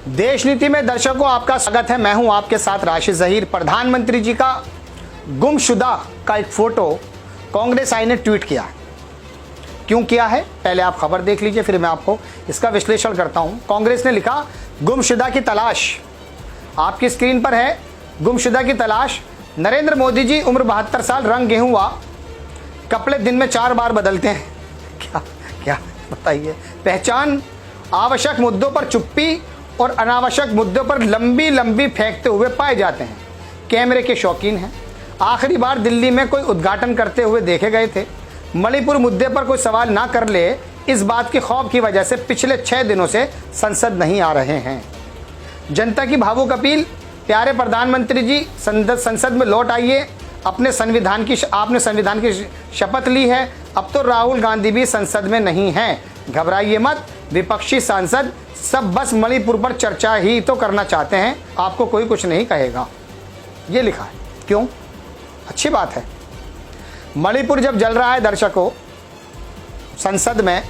देश नीति में दर्शकों आपका स्वागत है। मैं हूं आपके साथ राशिद जहीर। प्रधानमंत्री जी का गुमशुदा का एक फोटो कांग्रेस आई ने ट्वीट किया है। क्यों किया है, पहले आप खबर देख लीजिए, फिर मैं आपको इसका विश्लेषण करता हूं। कांग्रेस ने लिखा, गुमशुदा की तलाश। आपकी स्क्रीन पर है गुमशुदा की तलाश। नरेंद्र मोदी जी उम्र 72 साल, रंग गेहूं, कपड़े दिन में 4 बार बदलते हैं। क्या क्या बताइए। पहचान, आवश्यक मुद्दों पर चुप्पी और अनावश्यक मुद्दों पर लंबी लंबी फेंकते हुए पाए जाते हैं। कैमरे के शौकीन हैं। आखिरी बार दिल्ली में कोई उद्घाटन करते हुए देखे गए थे। मणिपुर मुद्दे पर कोई सवाल ना कर ले, इस बात के खौफ की वजह से पिछले 6 दिनों से संसद नहीं आ रहे हैं। जनता की भावुक अपील, प्यारे प्रधानमंत्री जी संसद में लौट आइए। आपने संविधान की शपथ ली है। अब तो राहुल गांधी भी संसद में नहीं हैं। घबराइए मत, विपक्षी सांसद सब बस मणिपुर पर चर्चा ही तो करना चाहते हैं, आपको कोई कुछ नहीं कहेगा। ये लिखा है। क्यों? अच्छी बात है। मणिपुर जब जल रहा है दर्शकों, संसद में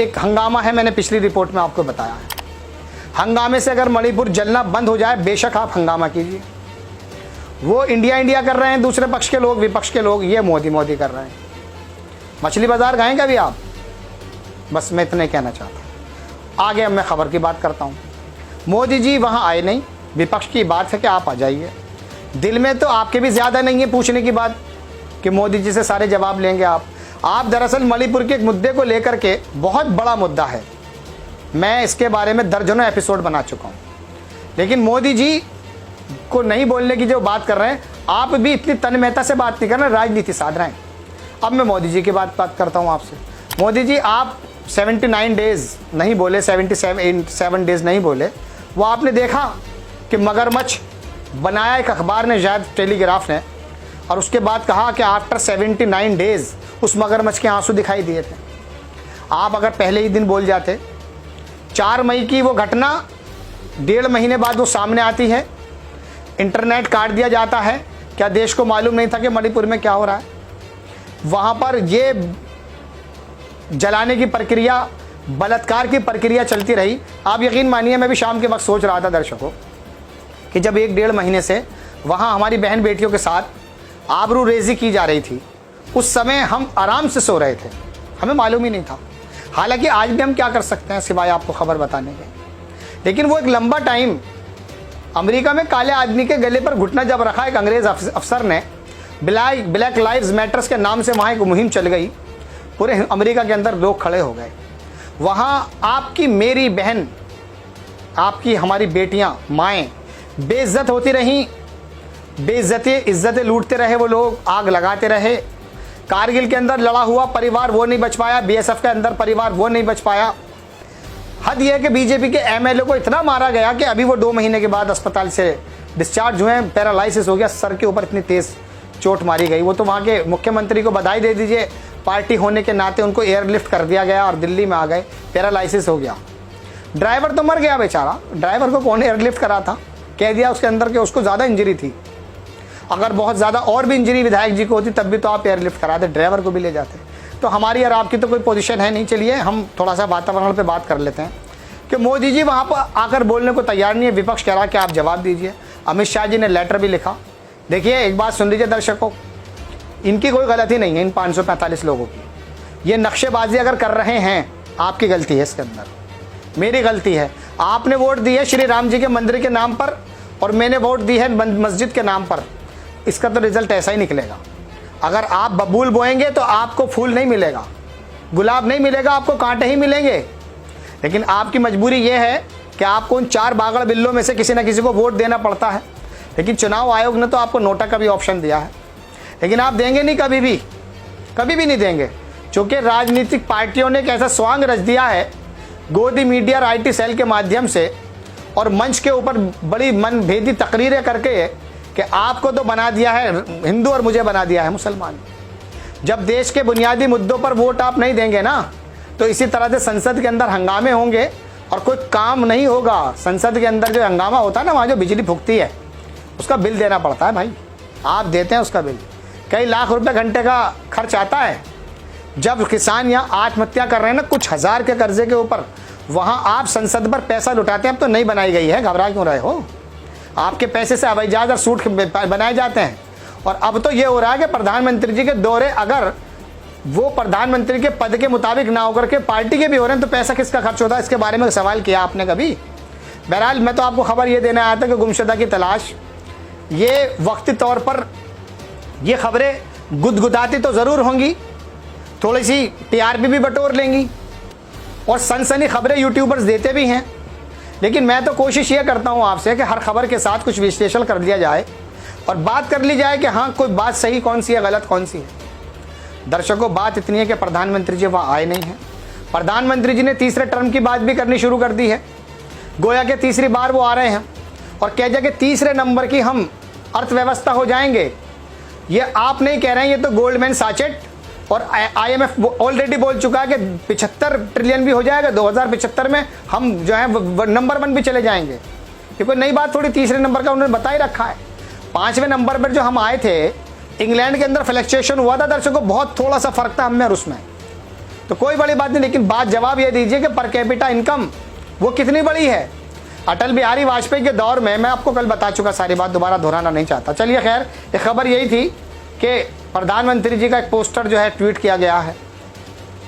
एक हंगामा है। मैंने पिछली रिपोर्ट में आपको बताया है। हंगामे से अगर मणिपुर जलना बंद हो जाए, बेशक आप हंगामा कीजिए। वो इंडिया कर रहे हैं दूसरे पक्ष के लोग, विपक्ष के लोग, ये मोदी कर रहे हैं। मछली बाजार गए कभी आप? बस मैं इतने कहना चाहता हूँ। आगे अब मैं खबर की बात करता हूँ। मोदी जी वहाँ आए नहीं। विपक्ष की बात है कि आप आ जाइए। दिल में तो आपके भी ज़्यादा नहीं है पूछने की बात कि मोदी जी से सारे जवाब लेंगे आप दरअसल मणिपुर के एक मुद्दे को लेकर के, बहुत बड़ा मुद्दा है। मैं इसके बारे में दर्जनों एपिसोड बना चुका हूँ, लेकिन मोदी जी को नहीं बोलने की जो बात कर रहे हैं, आप भी इतनी तन्मयता से बात नहीं कर रहे, राजनीति साध रहे हैं। अब मैं मोदी जी की बात करता हूँ आपसे। मोदी जी, आप 79 डेज नहीं बोले, 77 डेज नहीं बोले। वो आपने देखा कि मगरमच्छ बनाया एक अखबार ने, शायद टेलीग्राफ ने, और उसके बाद कहा कि आफ्टर 79 डेज उस मगरमच्छ के आंसू दिखाई दिए थे। आप अगर पहले ही दिन बोल जाते, 4 मई की वो घटना 1.5 महीने बाद वो सामने आती है, इंटरनेट काट दिया जाता है। क्या देश को मालूम नहीं था कि मणिपुर में क्या हो रहा है? वहाँ पर ये जलाने की प्रक्रिया, बलात्कार की प्रक्रिया चलती रही। आप यकीन मानिए, मैं भी शाम के वक्त सोच रहा था दर्शकों कि जब 1-1.5 महीने से वहाँ हमारी बहन बेटियों के साथ आबरूरेज़ी की जा रही थी, उस समय हम आराम से सो रहे थे, हमें मालूम ही नहीं था। हालांकि आज भी हम क्या कर सकते हैं सिवाय आपको खबर बताने के। लेकिन वो एक लंबा टाइम अमेरिका में काले आदमी के गले पर घुटना जब रखा एक अंग्रेज अफसर ने, ब्लैक लाइव्स मैटर्स के नाम से वहाँ एक मुहिम चल गई। पूरे अमेरिका के अंदर लोग खड़े हो गए। वहाँ आपकी, मेरी बहन, आपकी, हमारी बेटियाँ, माएँ बेइज्जत होती रहीं। इज्जतें लूटते रहे वो लोग, आग लगाते रहे। कारगिल के अंदर लड़ा हुआ परिवार वो नहीं बच पाया, बीएसएफ के अंदर परिवार वो नहीं बच पाया। हद यह है कि बीजेपी के एमएलए को इतना मारा गया कि अभी वो 2 महीने के बाद अस्पताल से डिस्चार्ज हुए हैं। पैरालाइसिस हो गया, सर के ऊपर इतनी तेज चोट मारी गई। वो तो वहाँ के मुख्यमंत्री को बधाई दे दीजिए, पार्टी होने के नाते उनको एयरलिफ्ट कर दिया गया और दिल्ली में आ गए, पैरालाइसिस हो गया। ड्राइवर तो मर गया बेचारा। ड्राइवर को कौन एयरलिफ्ट करा था? कह दिया उसके अंदर कि उसको ज़्यादा इंजरी थी। अगर बहुत ज़्यादा और भी इंजरी विधायक जी को होती तब भी तो आप एयरलिफ्ट कराते, ड्राइवर को भी ले जाते। तो हमारी और आपकी तो कोई पोजीशन है नहीं। चलिए हम थोड़ा सा वातावरण पे बात कर लेते हैं कि मोदी जी वहाँ पर आकर बोलने को तैयार नहीं है। विपक्ष कह रहा है कि आप जवाब दीजिए। अमित शाह जी ने लेटर भी लिखा। देखिए, एक बात सुन लीजिए दर्शकों, इनकी कोई गलती नहीं है, इन 545 लोगों की। ये नक्शेबाजी अगर कर रहे हैं, आपकी गलती है इसके अंदर, मेरी गलती है। आपने वोट दी है श्री राम जी के मंदिर के नाम पर और मैंने वोट दी है मस्जिद के नाम पर। इसका तो रिजल्ट ऐसा ही निकलेगा। अगर आप बबूल बोएंगे तो आपको फूल नहीं मिलेगा, गुलाब नहीं मिलेगा, आपको कांटे ही मिलेंगे। लेकिन आपकी मजबूरी ये है कि आपको उन 4 बागड़ बिल्लों में से किसी न किसी को वोट देना पड़ता है। लेकिन चुनाव आयोग ने तो आपको नोटा का भी ऑप्शन दिया है, लेकिन आप देंगे नहीं, कभी भी नहीं देंगे। क्योंकि राजनीतिक पार्टियों ने एक ऐसा स्वांग रच दिया है गोदी मीडिया और आईटी सेल के माध्यम से और मंच के ऊपर बड़ी मनभेदी तकरीरें करके कि आपको तो बना दिया है हिंदू और मुझे बना दिया है मुसलमान। जब देश के बुनियादी मुद्दों पर वोट आप नहीं देंगे ना, तो इसी तरह से संसद के अंदर हंगामे होंगे और कोई काम नहीं होगा। संसद के अंदर जो हंगामा होता है ना, वहाँ जो बिजली फूकती है उसका बिल देना पड़ता है भाई। आप देते हैं उसका बिल, कई लाख रुपए घंटे का खर्च आता है। जब किसान यहाँ आत्महत्या कर रहे हैं ना, कुछ हज़ार के कर्जे के ऊपर, वहाँ आप संसद पर पैसा लुटाते हैं। अब तो नई बनाई गई है, घबरा क्यों रहे हो? आपके पैसे से हवाई जहाज और सूट बनाए जाते हैं। और अब तो ये हो रहा है कि प्रधानमंत्री जी के दौरे अगर वो प्रधानमंत्री के पद के मुताबिक ना होकर के पार्टी के भी हो रहे हैं तो पैसा किसका खर्च होता है? इसके बारे में सवाल किया आपने कभी? बहरहाल मैं तो आपको खबर ये देने आया था कि गुमशुदा की तलाश, ये वक्ती तौर पर ये खबरें गुदगुदाती तो ज़रूर होंगी, थोड़ी सी टीआरपी भी बटोर लेंगी और सनसनी खबरें यूट्यूबर्स देते भी हैं। लेकिन मैं तो कोशिश ये करता हूँ आपसे कि हर खबर के साथ कुछ विश्लेषण कर लिया जाए और बात कर ली जाए कि हाँ कोई बात सही कौन सी है, गलत कौन सी है। दर्शकों, बात इतनी है कि प्रधानमंत्री जी वहाँ आए नहीं हैं। प्रधानमंत्री जी ने तीसरे टर्म की बात भी करनी शुरू कर दी है। गोया के तीसरी बार वो आ रहे हैं और कह जाए कि तीसरे नंबर की हम अर्थव्यवस्था हो जाएंगे। ये आप नहीं कह रहे हैं, ये तो गोल्डमैन साचेट और IMF ऑलरेडी बोल चुका है कि 75 ट्रिलियन भी हो जाएगा 2075 में, हम जो है नंबर 1 भी चले जाएंगे। ये कोई नई बात थोड़ी, तीसरे नंबर का उन्होंने बता ही रखा है। 5वें नंबर पर जो हम आए थे, इंग्लैंड के अंदर फ्लक्चुएशन हुआ था दर्शकों, बहुत थोड़ा सा फर्क था हम में और उसमें, तो कोई बड़ी बात नहीं। लेकिन बात जवाब ये दीजिए कि पर कैपिटा इनकम वो कितनी बड़ी है? अटल बिहारी वाजपेयी के दौर में, मैं आपको कल बता चुका, सारी बात दोबारा दोहराना नहीं चाहता। चलिए खैर, एक खबर यही थी कि प्रधानमंत्री जी का एक पोस्टर जो है ट्वीट किया गया है।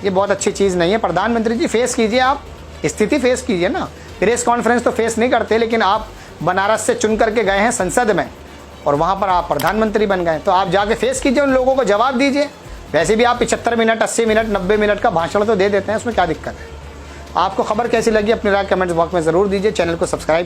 ये बहुत अच्छी चीज़ नहीं है। प्रधानमंत्री जी फेस कीजिए, आप स्थिति फेस कीजिए ना। प्रेस कॉन्फ्रेंस तो फेस नहीं करते, लेकिन आप बनारस से चुन करके गए हैं संसद में और वहाँ पर आप प्रधानमंत्री बन गए, तो आप जाके फेस कीजिए, उन लोगों को जवाब दीजिए। वैसे भी आप 75 मिनट, 80 मिनट, 90 मिनट का भाषण तो दे देते हैं, उसमें क्या दिक्कत है? आपको खबर कैसी लगी अपनी राय कमेंट्स बॉक्स में ज़रूर दीजिए। चैनल को सब्सक्राइब